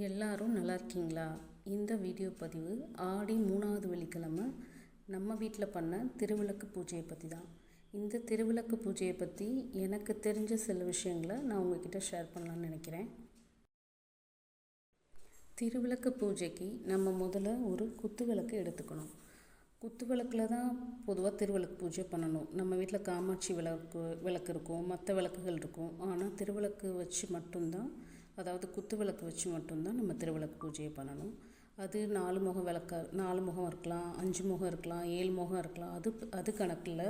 எல்லாரும் நல்லா இருக்கீங்களா? இந்த வீடியோ பதிவு ஆடி 3வது வெள்ளிக்கிழமை நம்ம வீட்டில் பண்ண திருவிளக்கு பூஜையை பற்றி தான். இந்த திருவிளக்கு பூஜையை பற்றி எனக்கு தெரிஞ்ச சில விஷயங்களை நான் உங்ககிட்ட ஷேர் பண்ணலான்னு நினைக்கிறேன். திருவிளக்கு பூஜைக்கு நம்ம முதல்ல ஒரு குத்து விளக்கு எடுத்துக்கணும். குத்து விளக்கில் தான் பொதுவாக திருவிளக்கு பூஜை பண்ணணும். நம்ம வீட்டில் காமாட்சி விளக்கு இருக்கும், மற்ற விளக்குகள் இருக்கும். ஆனால் திருவிளக்கு வச்சு மட்டும்தான், அதாவது குத்து விளக்கு வச்சு மட்டும்தான் நம்ம திருவிளக்கு பூஜையை பண்ணணும். அது 4 முகம் விளக்கா, 4 முகம் இருக்கலாம், 5 முகம் இருக்கலாம், 7 முகம் இருக்கலாம். அது கணக்கில்.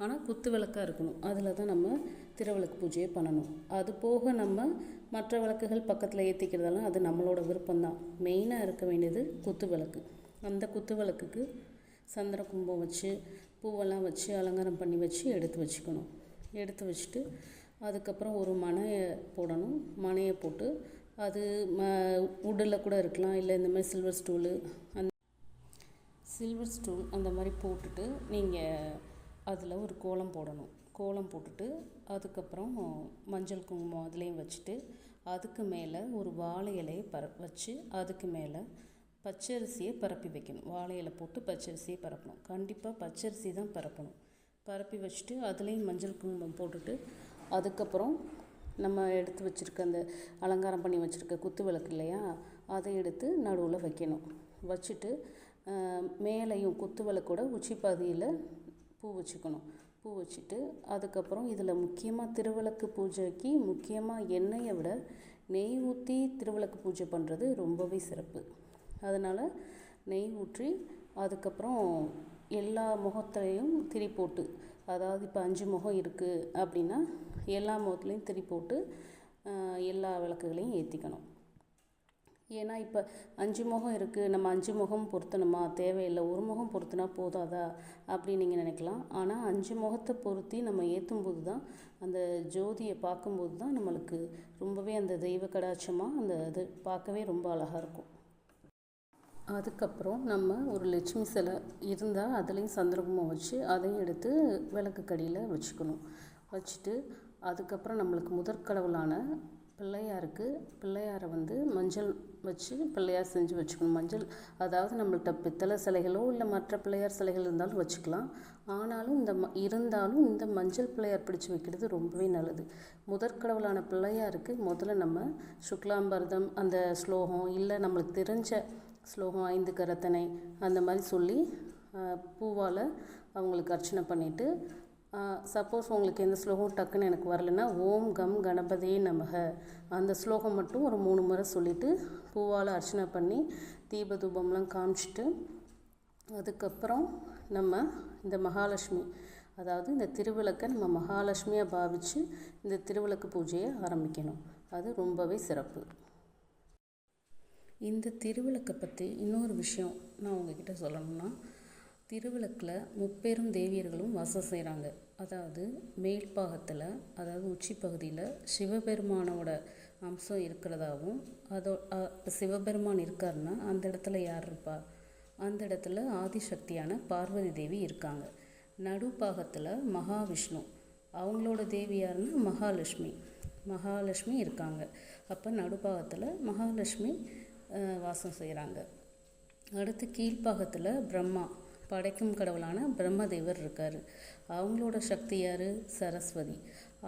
ஆனால் குத்து விளக்காக இருக்கணும். அதில் தான் நம்ம திருவிளக்கு பூஜையை பண்ணணும். அது போக நம்ம மற்ற விளக்குகள் பக்கத்தில் ஏற்றிக்கிறதெல்லாம் அது நம்மளோட விருப்பம்தான். மெயினாக இருக்க வேண்டியது குத்து விளக்கு. அந்த குத்து விளக்குக்கு சந்திர கும்பம் வச்சு பூவெல்லாம் வச்சு அலங்காரம் பண்ணி வச்சு எடுத்து வச்சுக்கணும். எடுத்து வச்சுட்டு அதுக்கப்புறம் ஒரு மனையை போடணும். மனையை போட்டு அது உட்டில் கூட இருக்கலாம், இல்லை இந்த மாதிரி சில்வர் ஸ்டூல் அந்த மாதிரி போட்டுட்டு நீங்கள் அதில் ஒரு கோலம் போடணும். கோலம் போட்டுட்டு அதுக்கப்புறம் மஞ்சள் குங்குமம் அதுலேயும் வச்சுட்டு அதுக்கு மேலே ஒரு வாழை இலையை வச்சு அதுக்கு மேலே பச்சரிசியை பரப்பி வைக்கணும். வாழை இலை போட்டு பச்சரிசியை பரப்பணும். கண்டிப்பாக பச்சரிசி தான் பரப்பணும். பரப்பி வச்சுட்டு அதுலேயும் மஞ்சள் குங்குமம் போட்டுட்டு அதுக்கப்புறம் நம்ம எடுத்து வச்சுருக்க அந்த அலங்காரம் பண்ணி வச்சுருக்க குத்து விளக்கு இல்லையா, அதை எடுத்து நடுவில் வைக்கணும். வச்சுட்டு மேலேயும் குத்து விளக்கோட உச்சி பாதியில் பூ வச்சுக்கணும். பூ வச்சுட்டு அதுக்கப்புறம் இதில் முக்கியமாக திருவிளக்கு பூஜைக்கு முக்கியமாக எண்ணெயை விட நெய் ஊற்றி திருவிளக்கு பூஜை பண்ணுறது ரொம்பவே சிறப்பு. அதனால் நெய் ஊற்றி அதுக்கப்புறம் எல்லா முகத்துலேயும் திரி போட்டு, அதாவது இப்போ 5 முகம் இருக்குது அப்படின்னா எல்லா முகத்துலேயும் திரி போட்டு எல்லா விளக்குகளையும் ஏற்றிக்கணும். ஏன்னா இப்போ 5 முகம் இருக்குது, நம்ம 5 முகம் பொருத்தணுமா, தேவையில்லை, ஒரு முகம் பொருத்தினா போதாதா அப்படின்னு நீங்கள் நினைக்கலாம். ஆனால் 5 முகத்தை பொருத்தி நம்ம ஏற்றும்போது தான், அந்த ஜோதியை பார்க்கும்போது தான் நம்மளுக்கு ரொம்பவே அந்த தெய்வ கடாட்சமாக அந்த இது பார்க்கவே ரொம்ப அழகாக இருக்கும். அதுக்கப்புறம் நம்ம ஒரு லட்சுமி சிலை இருந்தால் அதுலேயும் சந்திரகுமம் வச்சு அதையும் எடுத்து விளக்கு கடியில் வச்சுக்கணும். வச்சுட்டு அதுக்கப்புறம் நம்மளுக்கு முதற்கடவுளான பிள்ளையாரை மஞ்சள் வச்சு பிள்ளையார் செஞ்சு வச்சுக்கணும். மஞ்சள், அதாவது நம்மள்கிட்ட பித்தளை சிலைகளோ இல்லை மற்ற பிள்ளையார் சிலைகள் இருந்தாலும் வச்சுக்கலாம். ஆனாலும் இருந்தாலும் இந்த மஞ்சள் பிள்ளையார் பிடிச்சி வைக்கிறது ரொம்பவே நல்லது. முதற்கடவுளான பிள்ளையாருக்கு முதல்ல நம்ம சுக்லாம்பரதம் அந்த ஸ்லோகம், இல்லை நம்மளுக்கு தெரிஞ்ச ஸ்லோகம் 5 கரத்தனை அந்த மாதிரி சொல்லி பூவால் அவங்களுக்கு அர்ச்சனை பண்ணிவிட்டு, சப்போஸ் உங்களுக்கு எந்த ஸ்லோகம் டக்குன்னு எனக்கு வரலைன்னா ஓம் கம் கணபதியே நமக அந்த ஸ்லோகம் மட்டும் ஒரு 3 முறை சொல்லிவிட்டு பூவால் அர்ச்சனை பண்ணி தீபதூபம்லாம் காமிச்சிட்டு அதுக்கப்புறம் நம்ம இந்த மகாலட்சுமி, அதாவது இந்த திருவிளக்கை நம்ம மகாலட்சுமியாக பாவித்து இந்த திருவிளக்கு பூஜையை ஆரம்பிக்கணும். அது ரொம்பவே சிறப்பு. இந்த திருவிளக்கை பற்றி இன்னொரு விஷயம் நான் உங்ககிட்ட சொல்லணும்னா, திருவிளக்கில் முப்பெரும் தேவியர்களும் வாசம் செய்கிறாங்க. அதாவது மேல்பாகத்தில், அதாவது உச்சி பகுதியில் சிவபெருமானோட அம்சம் இருக்கிறதாகவும், சிவபெருமான் இருக்காருன்னா அந்த இடத்துல யார் இருப்பா? அந்த இடத்துல ஆதிசக்தியான பார்வதி தேவி இருக்காங்க. நடுப்பாகத்தில் மகாவிஷ்ணு, அவங்களோட தேவி யாருன்னா மகாலட்சுமி இருக்காங்க. அப்போ நடுப்பாகத்தில் மகாலட்சுமி வாசம் செய்கிறாங்க. அடுத்து கீழ்ப்பாகத்தில் பிரம்மா, படைக்கும் கடவுளான பிரம்மதேவர் இருக்கார். அவங்களோட சக்தி யார்? சரஸ்வதி.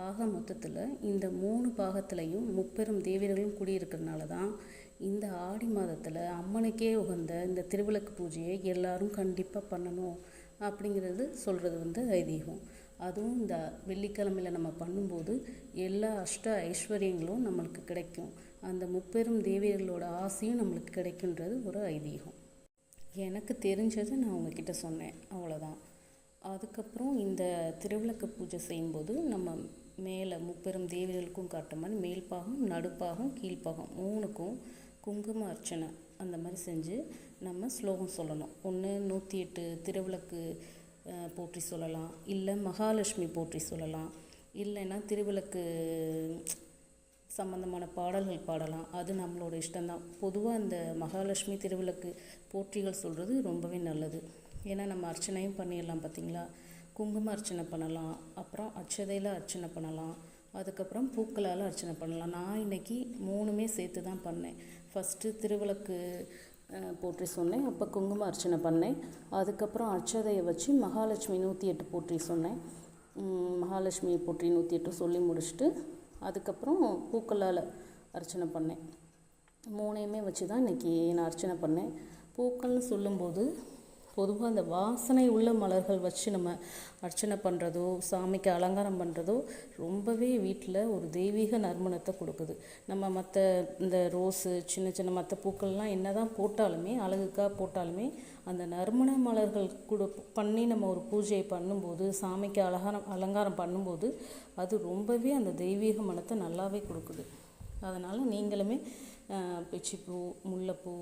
ஆக மொத்தத்தில் இந்த 3 பாகத்துலேயும் முப்பெரும் தேவியர்களும் குடியிருக்கிறதுனால தான் இந்த ஆடி மாதத்தில் அம்மனுக்கே உகந்த இந்த திருவிளக்கு பூஜையை எல்லாரும் கண்டிப்பாக பண்ணணும் அப்படிங்கிறது சொல்கிறது ஐதீகம். அதுவும் இந்த வெள்ளிக்கிழமையில் நம்ம பண்ணும்போது எல்லா அஷ்ட ஐஸ்வர்யங்களும் நம்மளுக்கு கிடைக்கும். அந்த முப்பெரும் தேவியர்களோட ஆசையும் நம்மளுக்கு கிடைக்குன்றது ஒரு ஐதீகம். எனக்கு தெரிஞ்சதை நான் உங்ககிட்ட சொன்னேன், அவ்வளோதான். அதுக்கப்புறம் இந்த திருவிளக்கு பூஜை செய்யும்போது நம்ம மேலே முப்பெரும் தேவியர்களுக்கும் காட்டுற மாதிரி மேல்பாகம், நடுப்பாகம், கீழ்ப்பாகம் 3க்கும் குங்கும அர்ச்சனை அந்த மாதிரி செஞ்சு நம்ம ஸ்லோகம் சொல்லணும். ஒன்று 108 திருவிளக்கு போற்றி சொல்லலாம், இல்லை மகாலட்சுமி போற்றி சொல்லலாம், இல்லைன்னா திருவிளக்கு சம்பந்தமான பாடல்கள் பாடலாம். அது நம்மளோட இஷ்டம்தான். பொதுவாக இந்த மகாலட்சுமி திருவிளக்கு போற்றிகள் சொல்கிறது ரொம்பவே நல்லது. ஏன்னா நம்ம அர்ச்சனையும் பண்ணிடலாம். பார்த்திங்களா, குங்கும அர்ச்சனை பண்ணலாம், அப்புறம் அட்சதையில் அர்ச்சனை பண்ணலாம், அதுக்கப்புறம் பூக்களால் அர்ச்சனை பண்ணலாம். நான் இன்றைக்கி 3மே சேர்த்து தான் பண்ணேன். ஃபஸ்ட்டு திருவிளக்கு போற்றி சொன்னேன், அப்போ குங்கும அர்ச்சனை பண்ணேன். அதுக்கப்புறம் அட்சதையை வச்சு மகாலட்சுமி 108 போற்றி சொன்னேன். மகாலட்சுமி போற்றி 108 சொல்லி முடிச்சுட்டு அதுக்கப்புறம் பூக்களால் அர்ச்சனை பண்ணேன். 3யுமே வச்சு தான் இன்றைக்கி நான் அர்ச்சனை பண்ணேன். பூக்கள்னு சொல்லும்போது பொதுவாக அந்த வாசனை உள்ள மலர்கள் வச்சு நம்ம அர்ச்சனை பண்ணுறதோ சாமிக்கு அலங்காரம் பண்ணுறதோ ரொம்பவே வீட்டில் ஒரு தெய்வீக நறுமணத்தை கொடுக்குது. நம்ம மற்ற இந்த ரோஸு சின்ன சின்ன மற்ற பூக்கள்லாம் என்ன தான் போட்டாலுமே அழகுக்காக போட்டாலுமே அந்த நறுமண மலர்கள் பண்ணி நம்ம ஒரு பூஜையை பண்ணும்போது சாமிக்கு அலங்காரம் பண்ணும்போது அது ரொம்பவே அந்த தெய்வீக மனத்தை நல்லாவே கொடுக்குது. அதனால் நீங்களுமே பிச்சிப்பூ, முல்லைப்பூ,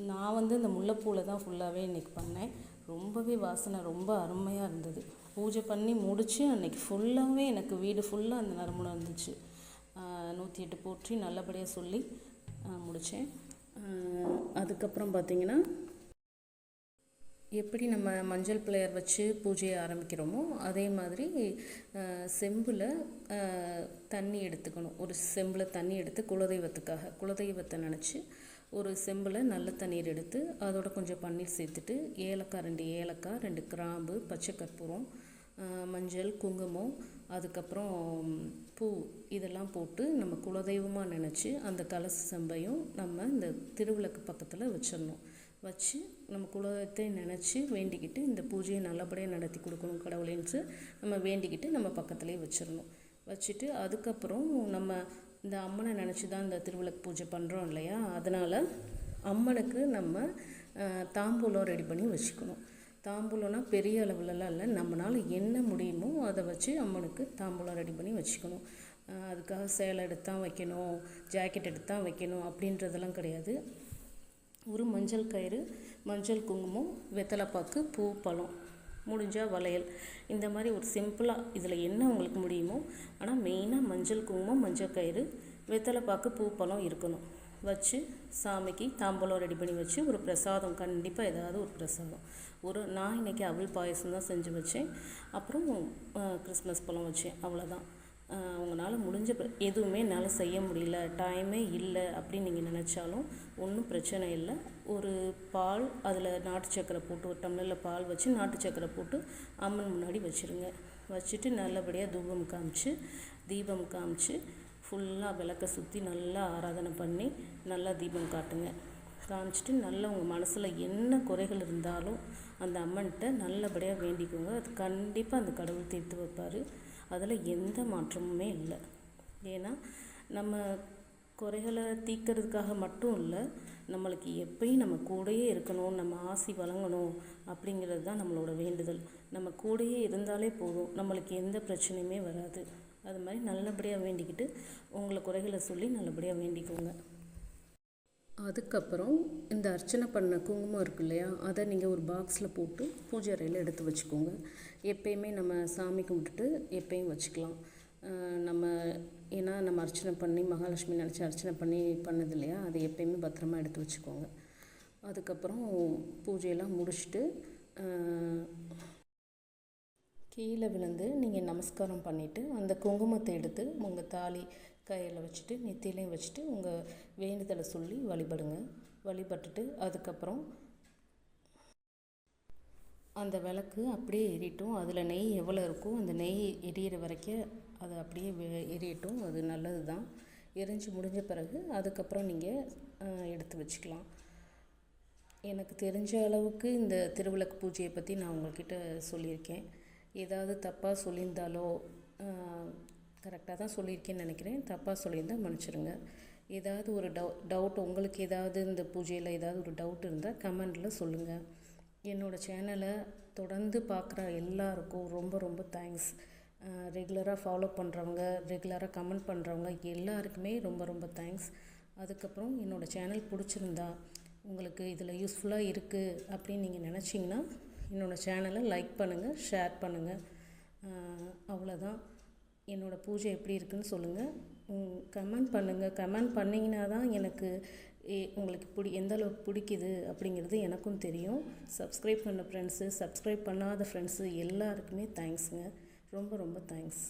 நான் இந்த முல்லைப்பூவில் தான் ஃபுல்லாகவே இன்றைக்கி பண்ணேன். ரொம்பவே வாசனை ரொம்ப அருமையாக இருந்தது. பூஜை பண்ணி முடித்து அன்றைக்கி ஃபுல்லாகவே எனக்கு வீடு ஃபுல்லாக அந்த நறுமணம் இருந்துச்சு. 108 போற்றி நல்லபடியாக சொல்லி முடித்தேன். அதுக்கப்புறம் பார்த்திங்கன்னா எப்படி நம்ம மஞ்சள் பிள்ளையார் வச்சு பூஜையை ஆரம்பிக்கிறோமோ அதே மாதிரி செம்பில் தண்ணி எடுத்துக்கணும். ஒரு செம்பில் தண்ணி எடுத்து குலதெய்வத்தை நினச்சி ஒரு செம்பில் நல்ல தண்ணீர் எடுத்து அதோட கொஞ்சம் பன்னீர் சேர்த்துட்டு 2 ஏலக்காய் 2 கிராம்பு, பச்சை கற்பூரம், மஞ்சள், குங்குமம், அதுக்கப்புறம் பூ இதெல்லாம் போட்டு நம்ம குலதெய்வமாக நினச்சி அந்த கலச செம்பையும் நம்ம இந்த திருவிளக்கு பக்கத்தில் வச்சிடணும். வச்சு நம்ம குலதெய்வத்தை நினச்சி வேண்டிக்கிட்டு இந்த பூஜையை நல்லபடியாக நடத்தி கொடுக்கணும் கடவுளேன்னு நம்ம வேண்டிக்கிட்டு நம்ம பக்கத்துலேயே வச்சிடணும். வச்சுட்டு அதுக்கப்புறம் நம்ம இந்த அம்மனை நினச்சி தான் இந்த திருவிளக்கு பூஜை பண்ணுறோம் இல்லையா, அதனால் அம்மனுக்கு நம்ம தாம்பூலம் ரெடி பண்ணி வச்சுக்கணும். தாம்பூலம்னா பெரிய அளவுலலாம் இல்லை, நம்மளால் என்ன முடியுமோ அதை வச்சு அம்மனுக்கு தாம்பூலம் ரெடி பண்ணி வச்சுக்கணும். அதுக்காக சேலை எடுத்தான் வைக்கணும், ஜாக்கெட் எடுத்தான் வைக்கணும் அப்படின்றதெல்லாம் கிடையாது. ஒரு மஞ்சள் கயிறு, மஞ்சள் குங்குமம், வெத்தலைப்பாக்கு, பூ, பழம், முடிஞ்சால் வளையல், இந்த மாதிரி ஒரு சிம்பிளாக இதில் என்ன உங்களுக்கு முடியுமோ. ஆனால் மெயினாக மஞ்சள் குங்குமம், மஞ்சள் கயிறு, வெத்தலைப்பாக்கு, பூ, பழம் இருக்கணும். வச்சு சாமிக்கு தாம்பூலம் ரெடி பண்ணி வச்சு ஒரு பிரசாதம், கண்டிப்பாக ஏதாவது ஒரு பிரசாதம். நான் இன்றைக்கி அவல் பாயசம் தான் செஞ்சு வச்சேன். அப்புறம் கிறிஸ்மஸ் பழம் வச்சேன். அவ்வளோதான். உங்களால் முடிஞ்ச எதுவுமே என்னால் செய்ய முடியல, டைமே இல்லை அப்படின்னு நீங்கள் நினச்சாலும் ஒன்றும் பிரச்சனை இல்லை. ஒரு பால், அதில் நாட்டு சக்கரை போட்டு ஒரு டம்ளரில் பால் வச்சு நாட்டு சக்கரை போட்டு அம்மன் முன்னாடி வச்சுருங்க. வச்சுட்டு நல்லபடியாக தீபம் காமிச்சு ஃபுல்லாக விளக்க சுற்றி நல்லா ஆராதனை பண்ணி நல்லா தீபம் காமிச்சிட்டு நல்லா உங்கள் மனசில் என்ன குறைகள் இருந்தாலும் அந்த அம்மன்கிட்ட நல்லபடியாக வேண்டிக்கோங்க. அது கண்டிப்பாக அந்த கடவுள் தீர்த்து வைப்பார். அதில் எந்த மாற்றமுமே இல்லை. ஏன்னா நம்ம குறைகளை தீர்க்கறதுக்காக மட்டும் இல்லை, நம்மளுக்கு எப்பயும் நம்ம கூடயே இருக்கணும், நம்ம ஆசி வழங்கணும் அப்படிங்கிறது தான் நம்மளோட வேண்டுதல். நம்ம கூடயே இருந்தாலே போதும், நம்மளுக்கு எந்த பிரச்சனையுமே வராது. அது மாதிரி நல்லபடியாக வேண்டிக்கிட்டு உங்களை குறைகளை சொல்லி நல்லபடியாக வேண்டிக்கோங்க. அதுக்கப்புறம் இந்த அர்ச்சனை பண்ண குங்குமம் இருக்கு இல்லையா, அதை நீங்கள் ஒரு பாக்ஸில் போட்டு பூஜை அறையில் எடுத்து வச்சுக்கோங்க. எப்பயுமே நம்ம சாமி கும்பிட்டுட்டு எப்பயும் வச்சுக்கலாம். ஏன்னா நம்ம அர்ச்சனை பண்ணி மகாலட்சுமி நினச்சி அர்ச்சனை பண்ணது இல்லையா, அதை எப்பயுமே பத்திரமா எடுத்து வச்சுக்கோங்க. அதுக்கப்புறம் பூஜையெல்லாம் முடிச்சுட்டு கீழே விழுந்து நீங்கள் நமஸ்காரம் பண்ணிவிட்டு அந்த குங்குமத்தை எடுத்து உங்கள் தாலி கையில் வச்சுட்டு நெத்தியிலையும் வச்சுட்டு உங்கள் வேண்டுதலை சொல்லி வழிபட்டுட்டு அதுக்கப்புறம் அந்த விளக்கு அப்படியே எரியட்டும். அதில் நெய் எவ்வளோ இருக்கோ அந்த நெய் எரியிற வரைக்கும் அது அப்படியே எரியட்டும். அது நல்லது தான். எரிஞ்சு முடிஞ்ச பிறகு அதுக்கப்புறம் நீங்கள் எடுத்து வச்சுக்கலாம். எனக்கு தெரிஞ்ச அளவுக்கு இந்த திருவிளக்கு பூஜையை பற்றி நான் உங்கள்கிட்ட சொல்லியிருக்கேன். ஏதாவது தப்பாக சொல்லியிருந்தாலோ, கரெக்டாக தான் சொல்லியிருக்கேன்னு நினைக்கிறேன், தப்பாக சொல்லியிருந்தால் மன்னிச்சிடுங்க. ஏதாவது ஒரு டவுட் உங்களுக்கு ஏதாவது இந்த பூஜையில் ஏதாவது ஒரு டவுட் இருந்தால் கமெண்டில் சொல்லுங்கள். என்னோடய சேனலை தொடர்ந்து பார்க்குற எல்லாருக்கும் ரொம்ப ரொம்ப தேங்க்ஸ். ரெகுலராக ஃபாலோ பண்ணுறவங்க, ரெகுலராக கமெண்ட் பண்ணுறவங்க எல்லாருக்குமே ரொம்ப ரொம்ப தேங்க்ஸ். அதுக்கப்புறம் என்னோடய சேனல் பிடிச்சிருந்தா, உங்களுக்கு இதில் யூஸ்ஃபுல்லாக இருக்குது அப்படின்னு நீங்கள் நினச்சிங்கன்னா என்னோடய சேனலை லைக் பண்ணுங்கள், ஷேர் பண்ணுங்கள். அவ்வளோதான். என்னோடய பூஜை எப்படி இருக்குதுன்னு சொல்லுங்கள், கமெண்ட் பண்ணுங்கள். கமெண்ட் பண்ணிங்கன்னா தான் எனக்கு உங்களுக்கு எந்த அளவுக்கு பிடிக்குது அப்படிங்கிறது எனக்கும் தெரியும். சப்ஸ்கிரைப் பண்ண ஃப்ரெண்ட்ஸு, சப்ஸ்கிரைப் பண்ணாத ஃப்ரெண்ட்ஸு எல்லாருக்குமே தேங்க்ஸுங்க. ரொம்ப ரொம்ப தேங்க்ஸ்.